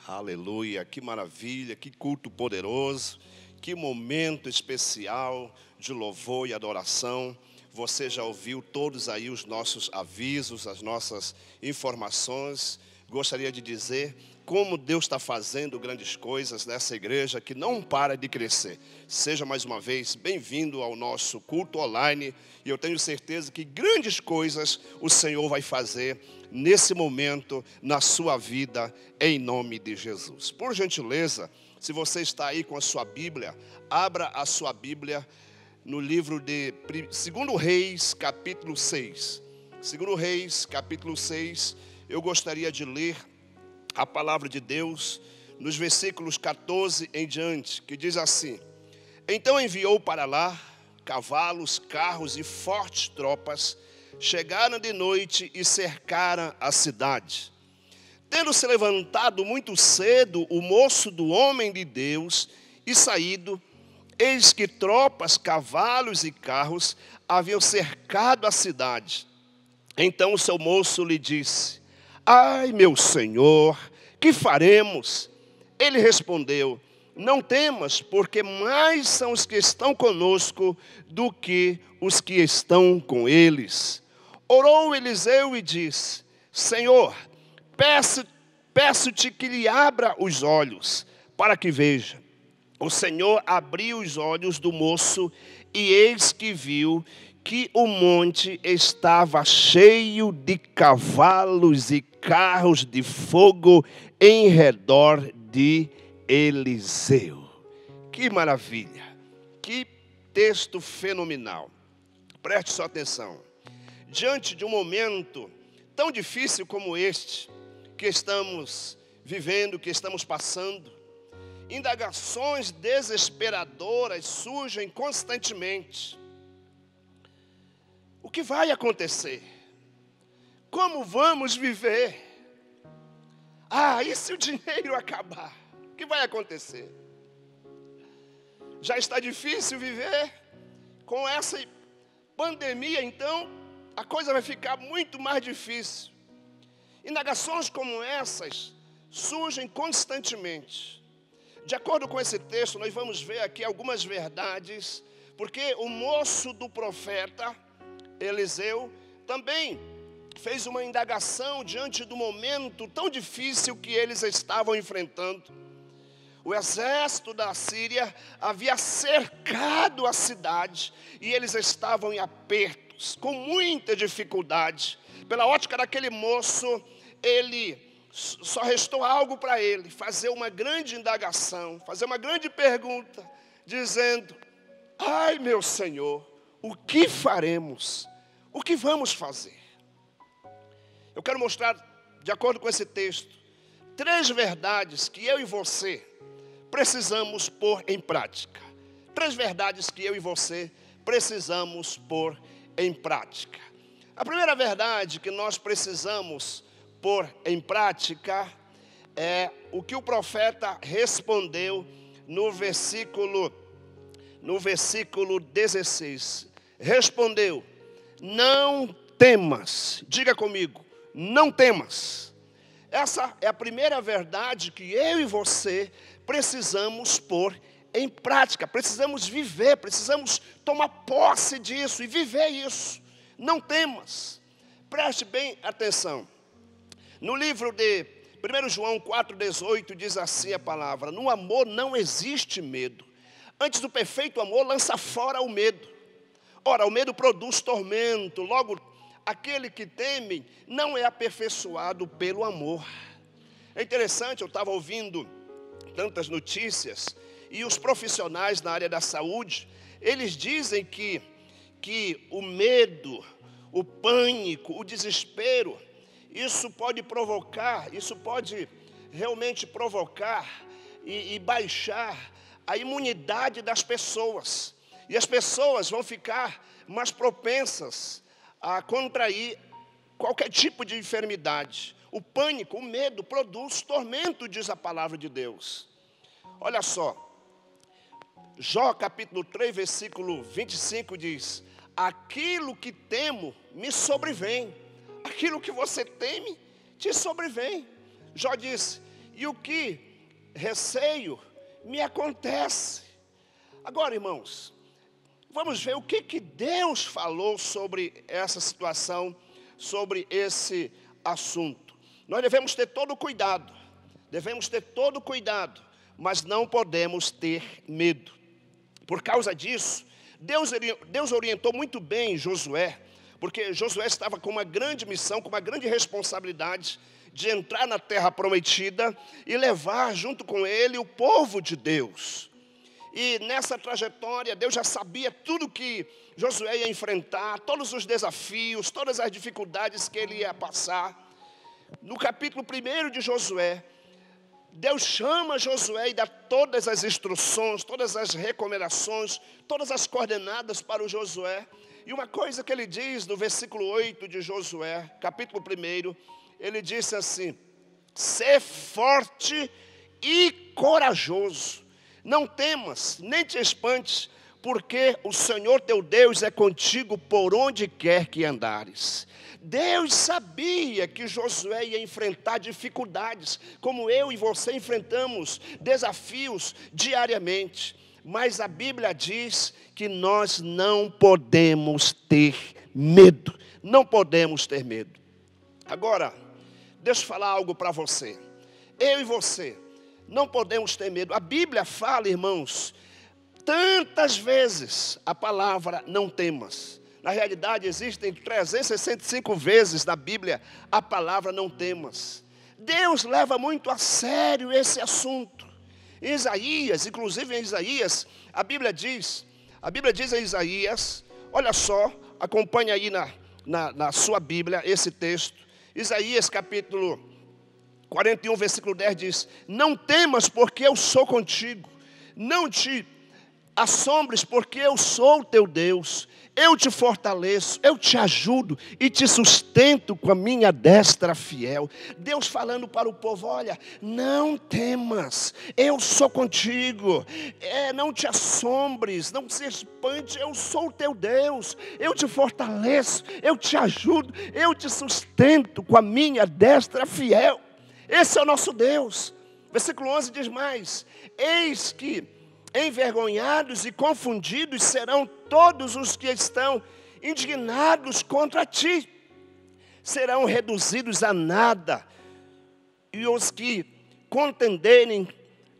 Aleluia, que maravilha, que culto poderoso, que momento especial de louvor e adoração. Você já ouviu todos aí os nossos avisos, as nossas informações. Gostaria de dizer como Deus está fazendo grandes coisas nessa igreja que não para de crescer. Seja mais uma vez bem-vindo ao nosso culto online. E eu tenho certeza que grandes coisas o Senhor vai fazer nesse momento na sua vida, em nome de Jesus. Por gentileza, se você está aí com a sua Bíblia, abra a sua Bíblia no livro de 2 Reis, capítulo 6. 2 Reis, capítulo 6, eu gostaria de ler a palavra de Deus nos versículos 14 em diante, que diz assim: Então enviou para lá cavalos, carros e fortes tropas, chegaram de noite e cercaram a cidade. Tendo se levantado muito cedo o moço do homem de Deus e saído, eis que tropas, cavalos e carros haviam cercado a cidade. Então o seu moço lhe disse: Ai, meu senhor, que faremos? Ele respondeu: Não temas, porque mais são os que estão conosco do que os que estão com eles. Orou Eliseu e disse: Senhor, peço-te que lhe abra os olhos, para que veja. O Senhor abriu os olhos do moço, e eis que viu que o monte estava cheio de cavalos e carros de fogo em redor de Eliseu. Que maravilha, que texto fenomenal. Preste sua atenção. Diante de um momento tão difícil como este, que estamos vivendo, que estamos passando, indagações desesperadoras surgem constantemente. O que vai acontecer? Como vamos viver? E se o dinheiro acabar? O que vai acontecer? Já está difícil viver com essa pandemia, então a coisa vai ficar muito mais difícil. Indagações como essas surgem constantemente. De acordo com esse texto, nós vamos ver aqui algumas verdades, porque o moço do profeta Eliseu também fez uma indagação diante do momento tão difícil que eles estavam enfrentando. O exército da Síria havia cercado a cidade e eles estavam em apertos, com muita dificuldade. Pela ótica daquele moço, ele só restou algo para ele: fazer uma grande indagação, fazer uma grande pergunta, dizendo: Ai, meu Senhor, o que faremos? O que vamos fazer? Eu quero mostrar, de acordo com esse texto, 3 verdades que eu e você precisamos pôr em prática. 3 verdades que eu e você precisamos pôr em prática. A primeira verdade que nós precisamos pôr em prática é o que o profeta respondeu no versículo 16. Respondeu: Não temas. Diga comigo: não temas. Essa é a primeira verdade que eu e você precisamos pôr em prática. Precisamos viver, precisamos tomar posse disso e viver isso. Não temas. Preste bem atenção. No livro de 1 João 4,18 diz assim a palavra: No amor não existe medo. Antes do perfeito amor lança fora o medo. Ora, o medo produz tormento. Logo, aquele que teme não é aperfeiçoado pelo amor. É interessante, eu estava ouvindo tantas notícias, e os profissionais na área da saúde, eles dizem que o medo, o pânico, o desespero, isso pode realmente provocar e baixar a imunidade das pessoas. E as pessoas vão ficar mais propensas a contrair qualquer tipo de enfermidade. O pânico, o medo produz tormento, diz a palavra de Deus. Olha só, Jó capítulo 3, versículo 25 diz: Aquilo que temo me sobrevém. Aquilo que você teme te sobrevém. Jó disse: e o que receio me acontece. Agora, irmãos, vamos ver o que Deus falou sobre essa situação, sobre esse assunto. Nós devemos ter todo cuidado, mas não podemos ter medo. Por causa disso, Deus orientou muito bem Josué, porque Josué estava com uma grande missão, com uma grande responsabilidade de entrar na terra prometida e levar junto com ele o povo de Deus. E nessa trajetória, Deus já sabia tudo que Josué ia enfrentar, todos os desafios, todas as dificuldades que ele ia passar. No capítulo 1 de Josué, Deus chama Josué e dá todas as instruções, todas as recomendações, todas as coordenadas para o Josué. E uma coisa que ele diz no versículo 8 de Josué, capítulo 1, ele disse assim: sê forte e corajoso, não temas, nem te espantes, porque o Senhor teu Deus é contigo por onde quer que andares. Deus sabia que Josué ia enfrentar dificuldades, como eu e você enfrentamos desafios diariamente. Mas a Bíblia diz que nós não podemos ter medo. Não podemos ter medo. Agora, deixa eu falar algo para você. Eu e você não podemos ter medo. A Bíblia fala, irmãos, tantas vezes a palavra não temas. Na realidade, existem 365 vezes na Bíblia a palavra não temas. Deus leva muito a sério esse assunto. Em Isaías, inclusive em Isaías, a Bíblia diz em Isaías, olha só, acompanha aí na sua Bíblia esse texto. Isaías capítulo 41, versículo 10 diz: não temas, porque eu sou contigo. Não te assombres, porque eu sou o teu Deus. Eu te fortaleço, eu te ajudo e te sustento com a minha destra fiel. Deus falando para o povo: olha, não temas, eu sou contigo. Não te assombres, não se espante, eu sou o teu Deus. Eu te fortaleço, eu te ajudo, eu te sustento com a minha destra fiel. Esse é o nosso Deus. Versículo 11 diz mais: eis que envergonhados e confundidos serão todos os que estão indignados contra ti. Serão reduzidos a nada, e os que contenderem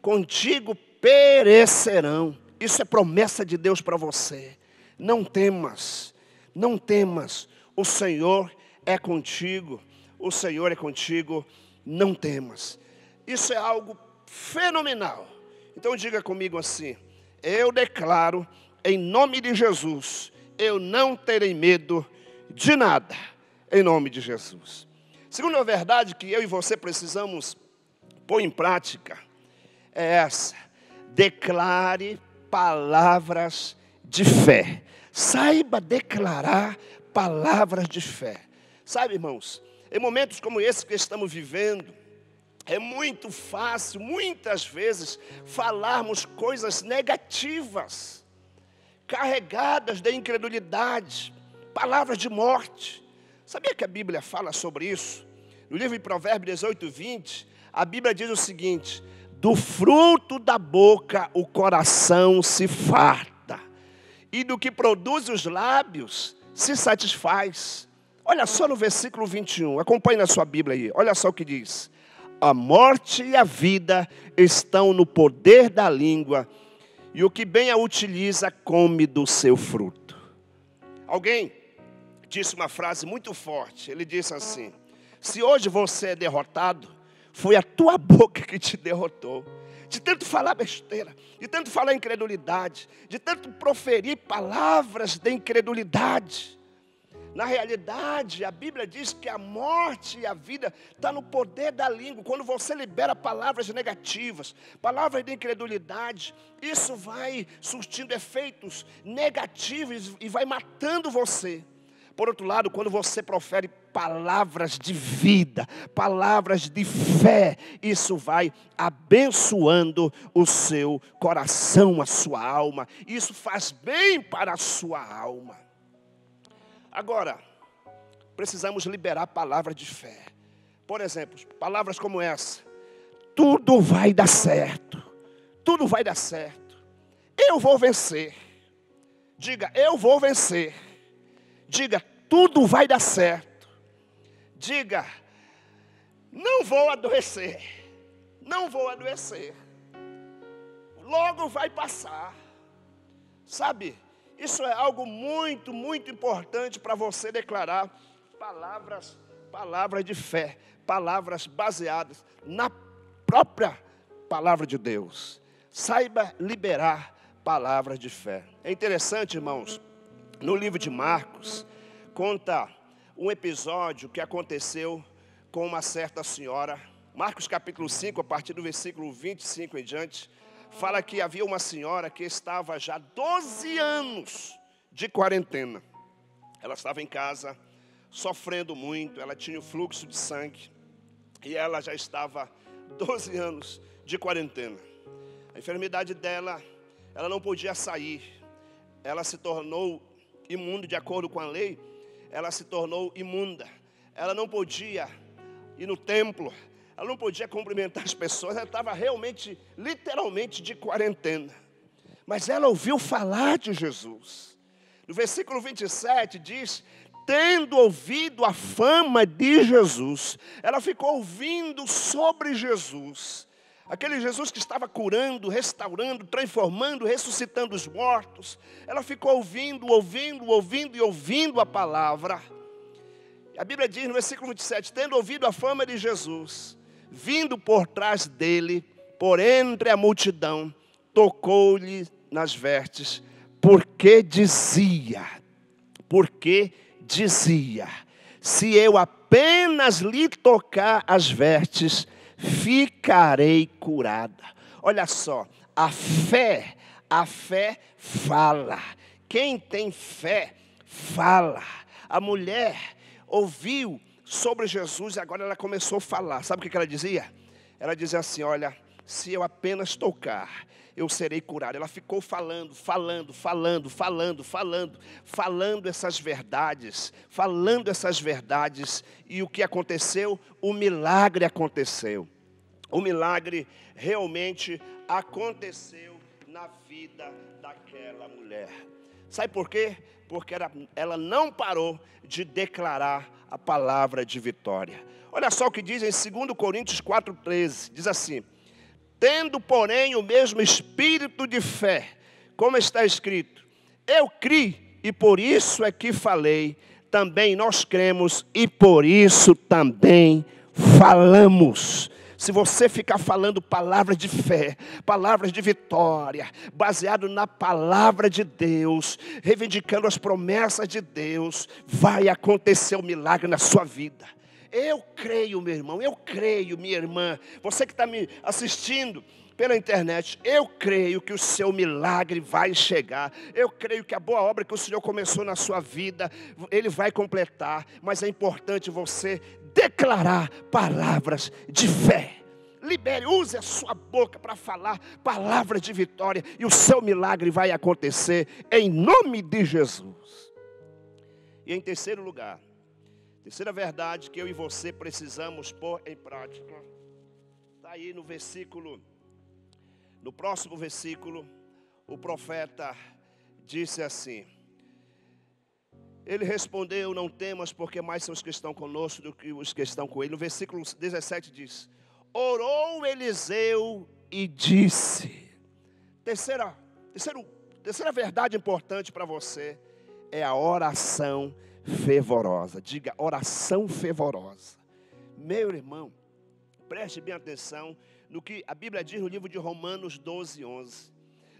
contigo perecerão. Isso é promessa de Deus para você. Não temas, não temas. O Senhor é contigo. O Senhor é contigo. Não temas. Isso é algo fenomenal. Então diga comigo assim: eu declaro em nome de Jesus, eu não terei medo de nada, em nome de Jesus. Segunda verdade que eu e você precisamos pôr em prática é essa: declare palavras de fé. Saiba declarar palavras de fé. Sabe, irmãos, em momentos como esse que estamos vivendo, é muito fácil, muitas vezes, falarmos coisas negativas, carregadas de incredulidade, palavras de morte. Sabia que a Bíblia fala sobre isso? No livro de Provérbios 18, 20, a Bíblia diz o seguinte: do fruto da boca o coração se farta, e do que produz os lábios se satisfaz. Olha só no versículo 21, acompanhe na sua Bíblia aí, olha só o que diz: a morte e a vida estão no poder da língua, e o que bem a utiliza come do seu fruto. Alguém disse uma frase muito forte. Ele disse assim: se hoje você é derrotado, foi a tua boca que te derrotou. De tanto falar besteira, de tanto falar incredulidade, de tanto proferir palavras de incredulidade. Na realidade, a Bíblia diz que a morte e a vida está no poder da língua. Quando você libera palavras negativas, palavras de incredulidade, isso vai surtindo efeitos negativos e vai matando você. Por outro lado, quando você profere palavras de vida, palavras de fé, isso vai abençoando o seu coração, a sua alma. Isso faz bem para a sua alma. Agora, precisamos liberar palavras de fé. Por exemplo, palavras como essa: tudo vai dar certo. Tudo vai dar certo. Eu vou vencer. Diga, eu vou vencer. Diga, tudo vai dar certo. Diga, não vou adoecer. Não vou adoecer. Logo vai passar. Sabe, isso é algo muito, muito importante para você declarar palavras de fé, palavras baseadas na própria palavra de Deus. Saiba liberar palavras de fé. É interessante, irmãos, no livro de Marcos, conta um episódio que aconteceu com uma certa senhora. Marcos capítulo 5, a partir do versículo 25 em diante, fala que havia uma senhora que estava já 12 anos de quarentena. Ela estava em casa, sofrendo muito, ela tinha o fluxo de sangue, e ela já estava 12 anos de quarentena. A enfermidade dela, ela não podia sair, ela se tornou imunda de acordo com a lei, ela se tornou imunda, ela não podia ir no templo, ela não podia cumprimentar as pessoas, ela estava realmente, literalmente de quarentena. Mas ela ouviu falar de Jesus. No versículo 27 diz, tendo ouvido a fama de Jesus, ela ficou ouvindo sobre Jesus. Aquele Jesus que estava curando, restaurando, transformando, ressuscitando os mortos. Ela ficou ouvindo a palavra. A Bíblia diz no versículo 27, tendo ouvido a fama de Jesus, vindo por trás dele, por entre a multidão, tocou-lhe nas vestes, porque dizia, se eu apenas lhe tocar as vestes, ficarei curada. Olha só, a fé fala. Quem tem fé, fala. A mulher ouviu sobre Jesus e agora ela começou a falar. Sabe o que ela dizia? Ela dizia assim, olha, se eu apenas tocar, eu serei curada. Ela ficou falando essas verdades, e o que aconteceu? O milagre aconteceu. O milagre realmente aconteceu na vida daquela mulher. Sabe por quê? Porque ela não parou de declarar a palavra de vitória. Olha só o que diz em 2 Coríntios 4,13. Diz assim, tendo, porém, o mesmo espírito de fé, como está escrito, eu criei e por isso é que falei, também nós cremos e por isso também falamos. Se você ficar falando palavras de fé, palavras de vitória, baseado na palavra de Deus, reivindicando as promessas de Deus, vai acontecer um milagre na sua vida. Eu creio, meu irmão, eu creio, minha irmã, você que está me assistindo pela internet, eu creio que o seu milagre vai chegar. Eu creio que a boa obra que o Senhor começou na sua vida, Ele vai completar. Mas é importante você declarar palavras de fé. Libere, use a sua boca para falar palavras de vitória. E o seu milagre vai acontecer em nome de Jesus. E em terceiro lugar, terceira verdade que eu e você precisamos pôr em prática. Está aí no próximo versículo, o profeta disse assim. Ele respondeu, não temas, porque mais são os que estão conosco do que os que estão com ele. No versículo 17 diz, orou Eliseu e disse. Terceira verdade importante para você é a oração fervorosa. Diga, oração fervorosa. Meu irmão, preste bem atenção no que a Bíblia diz no livro de Romanos 12:11.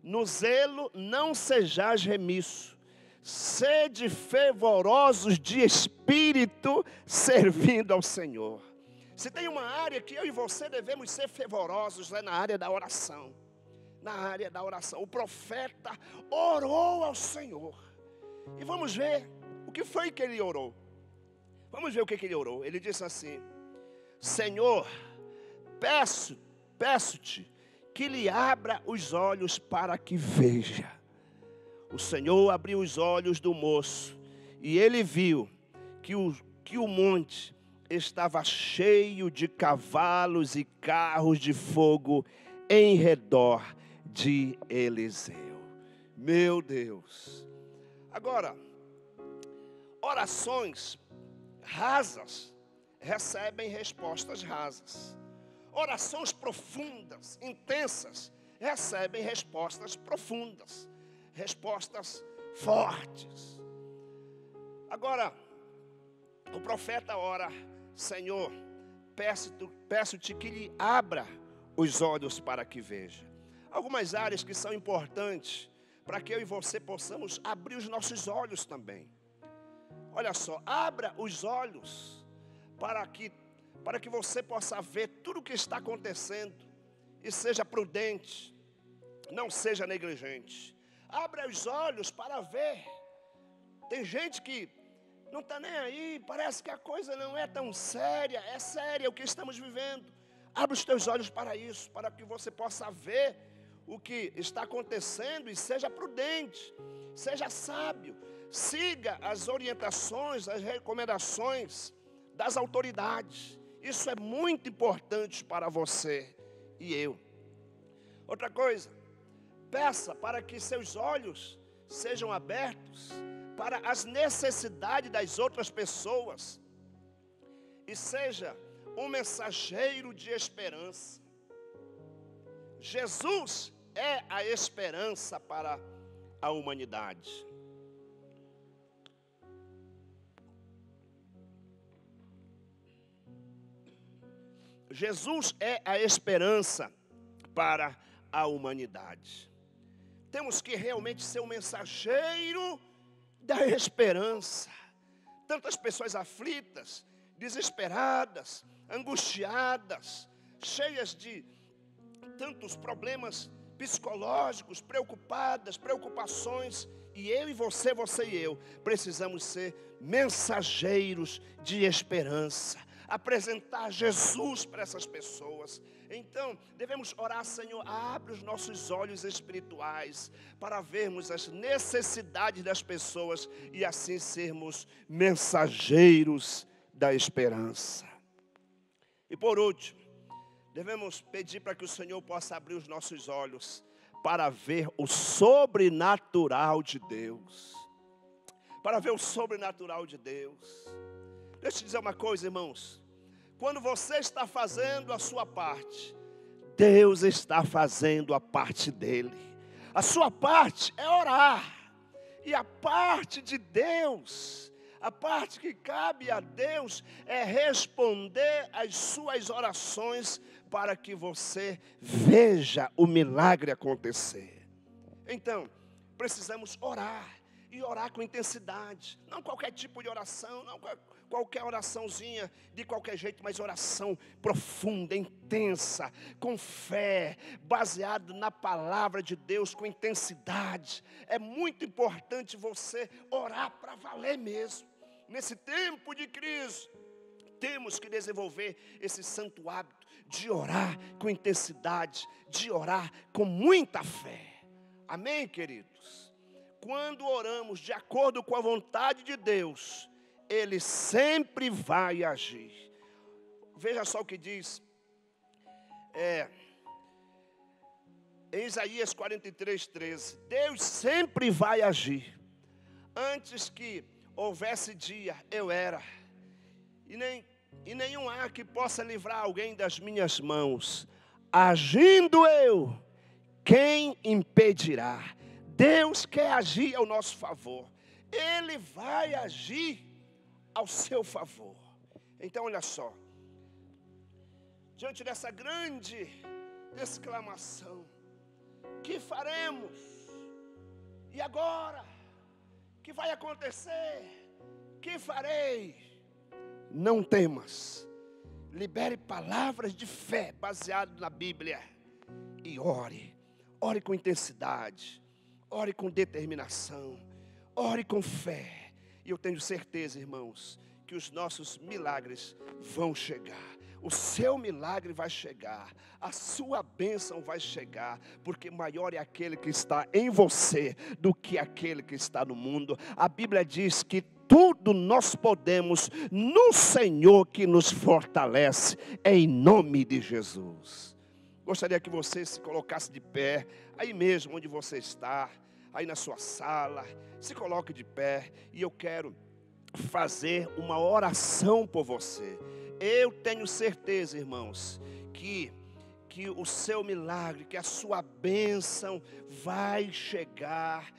No zelo não sejais remisso, sede fervorosos de espírito, servindo ao Senhor. Se tem uma área que eu e você devemos ser fervorosos, é na área da oração. Na área da oração. O profeta orou ao Senhor. E vamos ver o que foi que ele orou. Vamos ver o que ele orou. Ele disse assim, Senhor, peço-te que lhe abra os olhos para que veja. O Senhor abriu os olhos do moço e ele viu que o monte estava cheio de cavalos e carros de fogo em redor de Eliseu. Meu Deus! Agora, orações rasas recebem respostas rasas. Orações profundas, intensas, recebem respostas profundas, respostas fortes. Agora, o profeta ora: Senhor, peço-te que lhe abra os olhos para que veja. Algumas áreas que são importantes para que eu e você possamos abrir os nossos olhos também. Olha só, abra os olhos para que você possa ver tudo o que está acontecendo e seja prudente, não seja negligente. Abra os olhos para ver. Tem gente que não está nem aí, parece que a coisa não é tão séria. É séria o que estamos vivendo. Abra os teus olhos para isso, para que você possa ver o que está acontecendo e seja prudente, seja sábio. Siga as orientações, as recomendações das autoridades. Isso é muito importante para você e eu. Outra coisa, peça para que seus olhos sejam abertos para as necessidades das outras pessoas e seja um mensageiro de esperança. Jesus é a esperança para a humanidade. Jesus é a esperança para a humanidade. Temos que realmente ser um mensageiro da esperança. Tantas pessoas aflitas, desesperadas, angustiadas, cheias de tantos problemas psicológicos, preocupações. E eu e você e eu, precisamos ser mensageiros de esperança. Apresentar Jesus para essas pessoas. Então, devemos orar: Senhor, abre os nossos olhos espirituais para vermos as necessidades das pessoas e assim sermos mensageiros da esperança. E por último, devemos pedir para que o Senhor possa abrir os nossos olhos para ver o sobrenatural de Deus. Para ver o sobrenatural de Deus. Deixa eu te dizer uma coisa, irmãos. Quando você está fazendo a sua parte, Deus está fazendo a parte dele. A sua parte é orar. E a parte de Deus, a parte que cabe a Deus, é responder às suas orações para que você veja o milagre acontecer. Então, precisamos orar. E orar com intensidade. Não qualquer tipo de oração, não qualquer oraçãozinha de qualquer jeito, mas oração profunda, intensa, com fé, baseado na palavra de Deus, com intensidade. É muito importante você orar para valer mesmo. Nesse tempo de crise, temos que desenvolver esse santo hábito de orar com intensidade, de orar com muita fé. Amém, queridos? Quando oramos de acordo com a vontade de Deus, Ele sempre vai agir. Veja só o que diz em Isaías 43:13. Deus sempre vai agir. Antes que houvesse dia, eu era. E nenhum há que possa livrar alguém das minhas mãos. Agindo eu, quem impedirá? Deus quer agir ao nosso favor. Ele vai agir ao seu favor. Então olha só. Diante dessa grande exclamação, que faremos? E agora? Que vai acontecer? Que farei? Não temas. Libere palavras de fé baseadas na Bíblia. E ore. Ore com intensidade. Ore com determinação, ore com fé. E eu tenho certeza, irmãos, que os nossos milagres vão chegar. O seu milagre vai chegar, a sua bênção vai chegar, porque maior é aquele que está em você do que aquele que está no mundo. A Bíblia diz que tudo nós podemos no Senhor que nos fortalece, em nome de Jesus. Gostaria que você se colocasse de pé, aí mesmo onde você está, aí na sua sala, se coloque de pé, e eu quero fazer uma oração por você. Eu tenho certeza, irmãos, que o seu milagre, que a sua bênção vai chegar,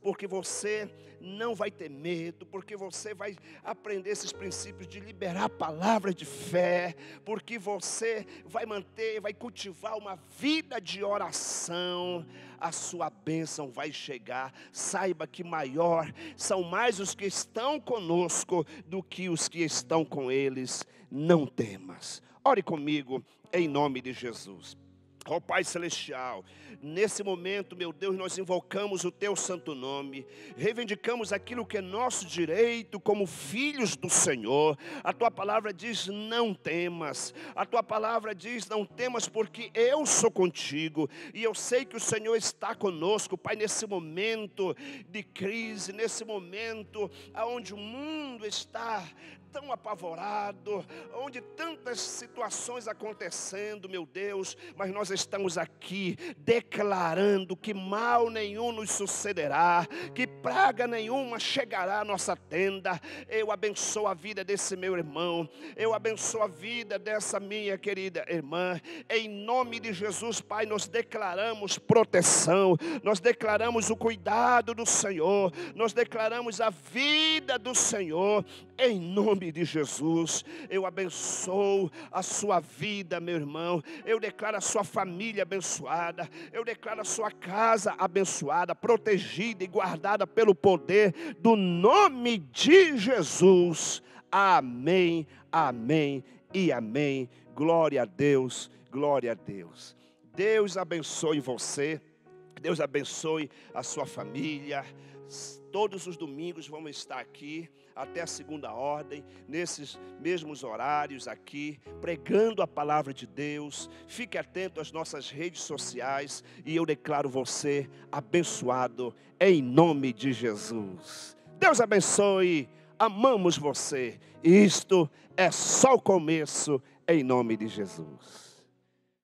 porque você não vai ter medo, porque você vai aprender esses princípios de liberar palavras de fé, porque você vai manter, vai cultivar uma vida de oração, a sua bênção vai chegar. Saiba que maior são mais os que estão conosco do que os que estão com eles. Não temas. Ore comigo em nome de Jesus. Ó Pai Celestial, nesse momento, meu Deus, nós invocamos o Teu santo nome, reivindicamos aquilo que é nosso direito como filhos do Senhor. A Tua palavra diz, não temas. A Tua palavra diz, não temas porque eu sou contigo. E eu sei que o Senhor está conosco, Pai, nesse momento de crise, nesse momento onde o mundo está tão apavorado, onde tantas situações acontecendo, meu Deus, mas nós estamos aqui declarando que mal nenhum nos sucederá, que praga nenhuma chegará à nossa tenda. Eu abençoo a vida desse meu irmão, eu abençoo a vida dessa minha querida irmã, em nome de Jesus, Pai, nós declaramos proteção, nós declaramos o cuidado do Senhor, nós declaramos a vida do Senhor, em nome de Jesus. Eu abençoo a sua vida, meu irmão. Eu declaro a sua família abençoada. Eu declaro a sua casa abençoada, protegida e guardada pelo poder do nome de Jesus. Amém, amém e amém. Glória a Deus, glória a Deus. Deus abençoe você. Deus abençoe a sua família. Todos os domingos vamos estar aqui até a segunda ordem, nesses mesmos horários aqui, pregando a palavra de Deus. Fique atento às nossas redes sociais e eu declaro você abençoado em nome de Jesus. Deus abençoe, amamos você. Isto é só o começo em nome de Jesus.